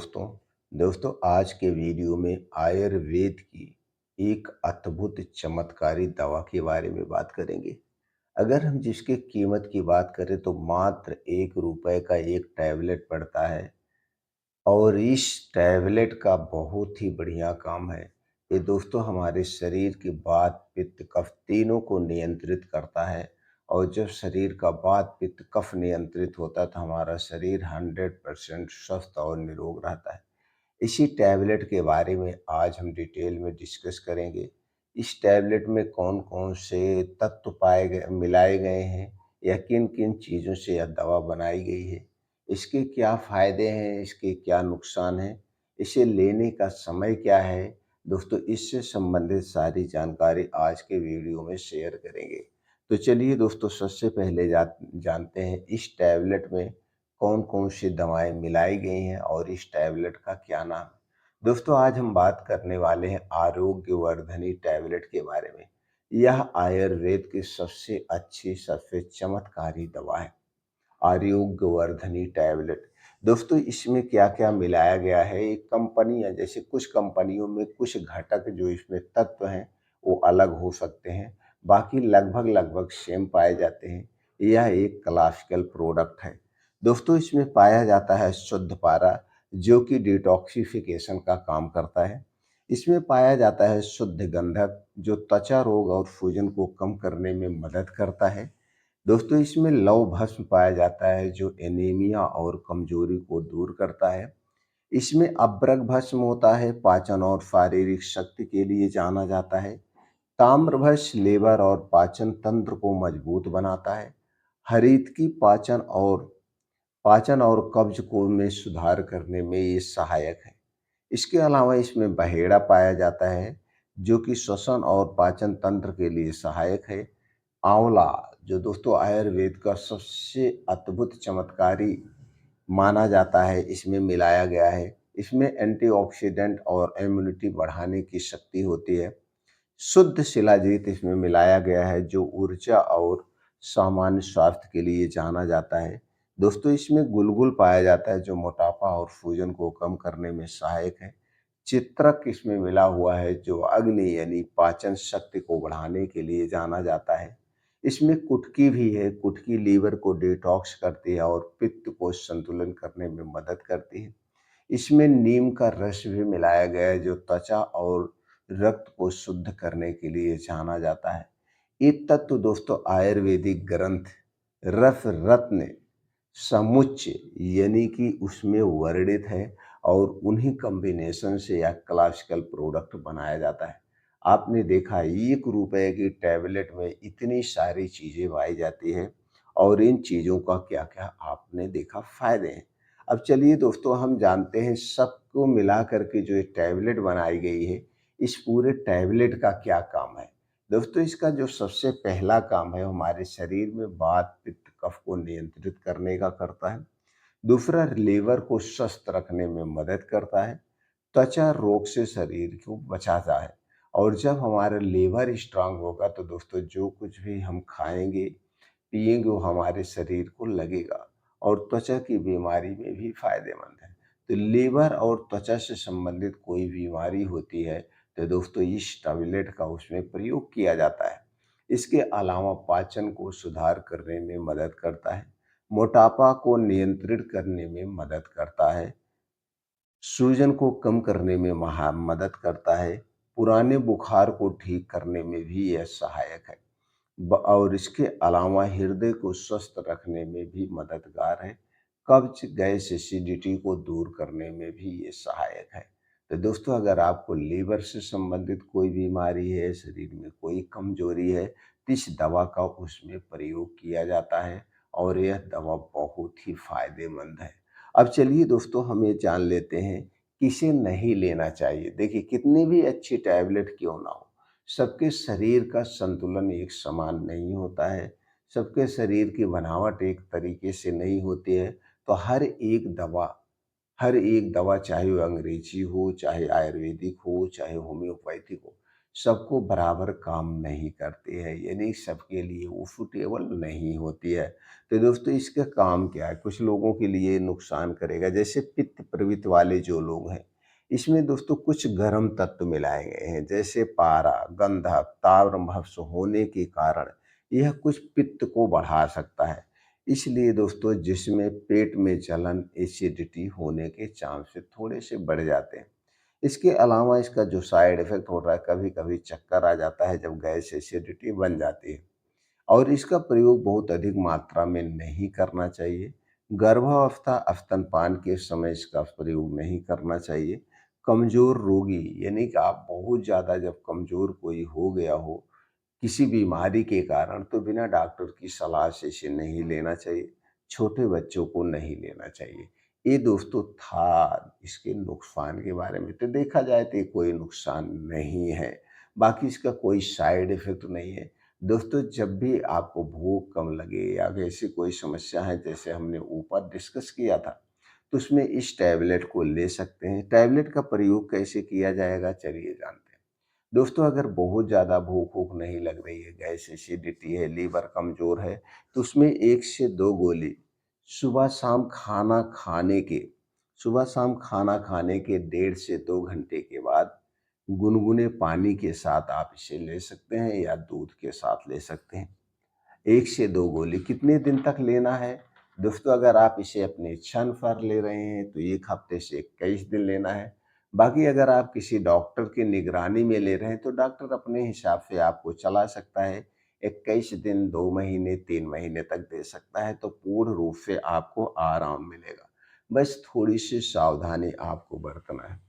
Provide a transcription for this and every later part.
दोस्तों दोस्तों आज के वीडियो में आयुर्वेद की एक अद्भुत चमत्कारी दवा के बारे में बात करेंगे। अगर हम जिसके कीमत की बात करें तो मात्र 1 रुपए का एक टैबलेट पड़ता है और इस टैबलेट का बहुत ही बढ़िया काम है। ये दोस्तों हमारे शरीर की वात पित्त कफ तीनों को नियंत्रित करता है। और जब शरीर का वात पित्त कफ नियंत्रित होता है तो हमारा शरीर 100% स्वस्थ और निरोग रहता है। इसी टैबलेट के बारे में आज हम डिटेल में डिस्कस करेंगे। इस टैबलेट में कौन-कौन से तत्व पाए गए मिलाए गए हैं या किन-किन चीज़ों से यह दवा बनाई गई है। इसके क्या फ़ायदे हैं, इसके क्या नुकसान हैं, इसे लेने का समय क्या है। दोस्तों इससे संबंधित सारी जानकारी आज के वीडियो में शेयर करेंगे। तो चलिए दोस्तों सबसे पहले जानते हैं इस टैबलेट में कौन-कौन सी दवाएँ मिलाई गई हैं और इस टैबलेट का क्या नाम है? दोस्तों आज हम बात करने वाले हैं आरोग्यवर्धनी टैबलेट के बारे में। यह आयुर्वेद की सबसे अच्छी, सबसे चमत्कारी दवा है। आरोग्यवर्धनी टैबलेट। दोस्तों इसमें क्या-क्या मिलाया गया है, एक कंपनी है जैसे कुछ कंपनियों में कुछ घटक जो इसमें तत्व हैं, वो अलग हो सकते हैं, बाकी लगभग-लगभग सेम पाए जाते हैं। यह एक क्लासिकल प्रोडक्ट है। दोस्तों इसमें पाया जाता है शुद्ध पारा जो कि डिटॉक्सिफिकेशन का काम करता है। इसमें पाया जाता है शुद्ध गंधक जो त्वचा रोग और सूजन को कम करने में मदद करता है। दोस्तों इसमें लौह भस्म पाया जाता है जो एनीमिया और कमजोरी को दूर करता है। इसमें अब्रक भस्म होता है, पाचन और शारीरिक शक्ति के लिए जाना जाता है। ताम्रभस्म लीवर और पाचन तंत्र को मजबूत बनाता है। हरित की पाचन और कब्ज को में सुधार करने में ये सहायक है। इसके अलावा इसमें बहेड़ा पाया जाता है जो कि श्वसन और पाचन तंत्र के लिए सहायक है। आंवला जो दोस्तों आयुर्वेद का सबसे अद्भुत चमत्कारी माना जाता है, इसमें मिलाया गया है। इसमें एंटीऑक्सीडेंट और इम्यूनिटी बढ़ाने की शक्ति होती है। शुद्ध शिलाजीत इसमें मिलाया गया है जो ऊर्जा और सामान्य स्वास्थ्य के लिए जाना जाता है। दोस्तों इसमें गुलगुल पाया जाता है जो मोटापा और सूजन को कम करने में सहायक है। चित्रक इसमें मिला हुआ है जो अग्नि यानी पाचन शक्ति को बढ़ाने के लिए जाना जाता है। इसमें कुटकी भी है, कुटकी लीवर को डिटॉक्स करती है और पित्त को संतुलन करने में मदद करती है। इसमें नीम का रस भी मिलाया गया है जो त्वचा और रक्त को शुद्ध करने के लिए जाना जाता है। ये तत्व दोस्तों आयुर्वेदिक ग्रंथ रस रत्न समुच्चय यानी कि उसमें वर्णित है और उन्हीं कॉम्बिनेशन से यह क्लासिकल प्रोडक्ट बनाया जाता है। आपने देखा 1 रुपए की टैबलेट में इतनी सारी चीज़ें पाई जाती है और इन चीज़ों का क्या-क्या आपने देखा फ़ायदे हैं। अब चलिए दोस्तों हम जानते हैं सबको मिला कर के जो ये टैबलेट बनाई गई है, इस पूरे टैबलेट का क्या काम है? दोस्तों इसका जो सबसे पहला काम है हमारे शरीर में वात पित्त कफ को नियंत्रित करने का करता है। दूसरा लीवर को स्वस्थ रखने में मदद करता है। त्वचा रोग से शरीर को बचाता है। और जब हमारा लीवर स्ट्रांग होगा तो दोस्तों जो कुछ भी हम खाएंगे पिएंगे वो हमारे शरीर को लगेगा और त्वचा की बीमारी में भी फायदेमंद है। तो लीवर और त्वचा से संबंधित कोई बीमारी होती है तो दोस्तों इस टैबलेट का उसमें प्रयोग किया जाता है। इसके अलावा पाचन को सुधार करने में मदद करता है। मोटापा को नियंत्रित करने में मदद करता है। सूजन को कम करने में मदद करता है। पुराने बुखार को ठीक करने में भी यह सहायक है। और इसके अलावा हृदय को स्वस्थ रखने में भी मददगार है। कब्ज गैस एसिडिटी को दूर करने में भी ये सहायक है। तो दोस्तों अगर आपको लीवर से संबंधित कोई बीमारी है, शरीर में कोई कमजोरी है तो इस दवा का उसमें प्रयोग किया जाता है और यह दवा बहुत ही फायदेमंद है। अब चलिए दोस्तों हम ये जान लेते हैं किसे नहीं लेना चाहिए। देखिए कितनी भी अच्छी टैबलेट क्यों ना हो, सबके शरीर का संतुलन एक समान नहीं होता है। सबके शरीर की बनावट एक तरीके से नहीं होती है। तो हर एक दवा चाहे वो अंग्रेजी हो, चाहे आयुर्वेदिक हो, चाहे होम्योपैथिक हो, सबको बराबर काम नहीं करती है, यानी सबके लिए वो सूटेबल नहीं होती है। तो दोस्तों इसका काम क्या है? कुछ लोगों के लिए नुकसान करेगा, जैसे पित्त प्रवृत्ति वाले जो लोग हैं, इसमें दोस्तों कुछ गर्म तत्व मिलाए गए हैं, जैसे पारा, गंधक, ताम्रभ्रष्ट होने के कारण यह कुछ पित्त को बढ़ा सकता है। इसलिए दोस्तों जिसमें पेट में जलन, एसिडिटी होने के चांसेस थोड़े से बढ़ जाते हैं। इसके अलावा इसका जो साइड इफ़ेक्ट हो रहा है, कभी-कभी चक्कर आ जाता है जब गैस एसिडिटी बन जाती है। और इसका प्रयोग बहुत अधिक मात्रा में नहीं करना चाहिए। गर्भावस्था, स्तनपान के समय इसका प्रयोग नहीं करना चाहिए। कमज़ोर रोगी, यानी कि आप बहुत ज़्यादा जब कमज़ोर कोई हो गया हो किसी बीमारी के कारण, तो बिना डॉक्टर की सलाह से इसे नहीं लेना चाहिए। छोटे बच्चों को नहीं लेना चाहिए। ये दोस्तों था इसके नुकसान के बारे में। तो देखा जाए तो ये कोई नुकसान नहीं है। बाकी इसका कोई साइड इफ़ेक्ट नहीं है। दोस्तों जब भी आपको भूख कम लगे या ऐसी कोई समस्या है जैसे हमने ऊपर डिस्कस किया था, तो उसमें इस टैबलेट को ले सकते हैं। टैबलेट का प्रयोग कैसे किया जाएगा चलिए जानते हैं। दोस्तों अगर बहुत ज़्यादा भूख-वूख नहीं लग रही है, गैस एसिडिटी है, लीवर कमज़ोर है, तो उसमें 1 से 2 गोली सुबह-शाम खाना खाने के सुबह-शाम खाना खाने के 1.5 से 2 घंटे के बाद गुनगुने पानी के साथ आप इसे ले सकते हैं या दूध के साथ ले सकते हैं। 1 से 2 गोली कितने दिन तक लेना है? दोस्तों अगर आप इसे अपने इच्छानुसार ले रहे हैं तो 1 हफ्ते से 21 दिन लेना है। बाकी अगर आप किसी डॉक्टर की निगरानी में ले रहे हैं तो डॉक्टर अपने हिसाब से आपको चला सकता है। 21 दिन, 2 महीने, 3 महीने तक दे सकता है, तो पूर्ण रूप से आपको आराम मिलेगा। बस थोड़ी-सी सावधानी आपको बरतना है।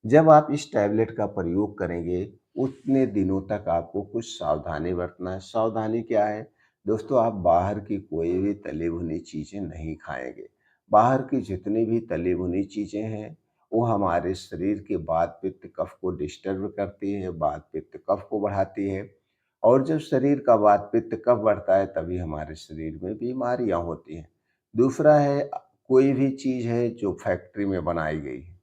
जब आप इस टैबलेट का प्रयोग करेंगे, उतने दिनों तक आपको कुछ सावधानी बरतना है। सावधानी क्या है? दोस्तों आप बाहर की कोई भी तली भुनी चीज़ें नहीं खाएँगे। बाहर की जितनी भी तली भुनी चीज़ें हैं, वो हमारे शरीर के वात, पित्त, कफ को डिस्टर्ब करती है, वात, पित्त, कफ को बढ़ाती है। और जब शरीर का वात, पित्त, कफ बढ़ता है तभी हमारे शरीर में बीमारियाँ होती हैं। दूसरा है कोई भी चीज़ है जो फैक्ट्री में बनाई गई है।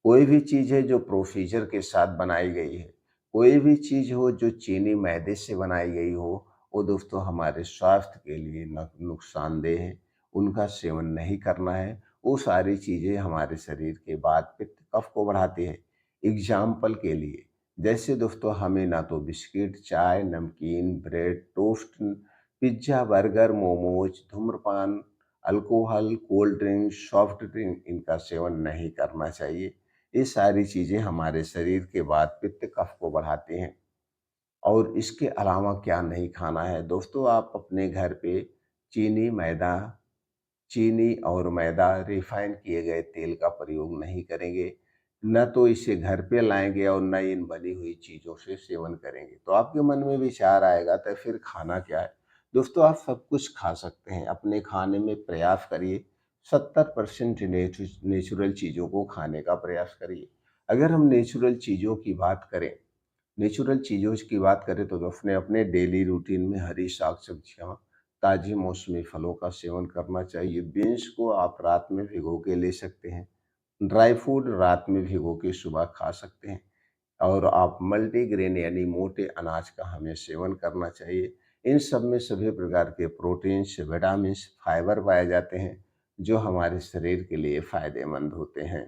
कोई भी चीज़ है जो प्रोसीजर के साथ बनाई गई है, कोई भी चीज़ हो जो चीनी मैदे से बनाई गई हो, वो दोस्तों हमारे स्वास्थ्य के लिए नुकसानदेह है, उनका सेवन नहीं करना है। वो सारी चीज़ें हमारे शरीर के वात, पित्त, कफ को बढ़ाती है। एग्ज़ाम्पल के लिए, जैसे दोस्तों हमें ना तो बिस्किट, चाय, नमकीन, bread, toast, pizza, burger, momos, धूम्रपान, alcohol, cold drink, soft drink इनका सेवन नहीं करना चाहिए। ये सारी चीज़ें हमारे शरीर के वात, पित्त, कफ को बढ़ाती हैं। और इसके अलावा क्या नहीं खाना है? दोस्तों आप अपने घर पे चीनी, मैदा चीनी और मैदा, रिफ़ाइन किए गए तेल का प्रयोग नहीं करेंगे। न तो इसे घर पे लाएँगे और न इन बनी हुई चीज़ों से सेवन करेंगे। तो आपके मन में विचार आएगा तो फिर खाना क्या है? दोस्तों आप सब कुछ खा सकते हैं। अपने खाने में प्रयास करिए 70% नेचुरल चीज़ों को खाने का प्रयास करिए। अगर हम नेचुरल चीज़ों की बात करें तो अपने अपने डेली रूटीन में हरी साग-सब्जियाँ, ताज़े मौसमी फलों का सेवन करना चाहिए। बीन्स को आप रात में भिगो के ले सकते हैं। ड्राई फ्रूट रात में भिगो के सुबह खा सकते हैं। और आप मल्टीग्रेन यानी मोटे अनाज का हमें सेवन करना चाहिए। इन सब में सभी प्रकार के प्रोटीन्स, विटामिन्स, फाइबर पाए जाते हैं, जो हमारे शरीर के लिए फ़ायदेमंद होते हैं।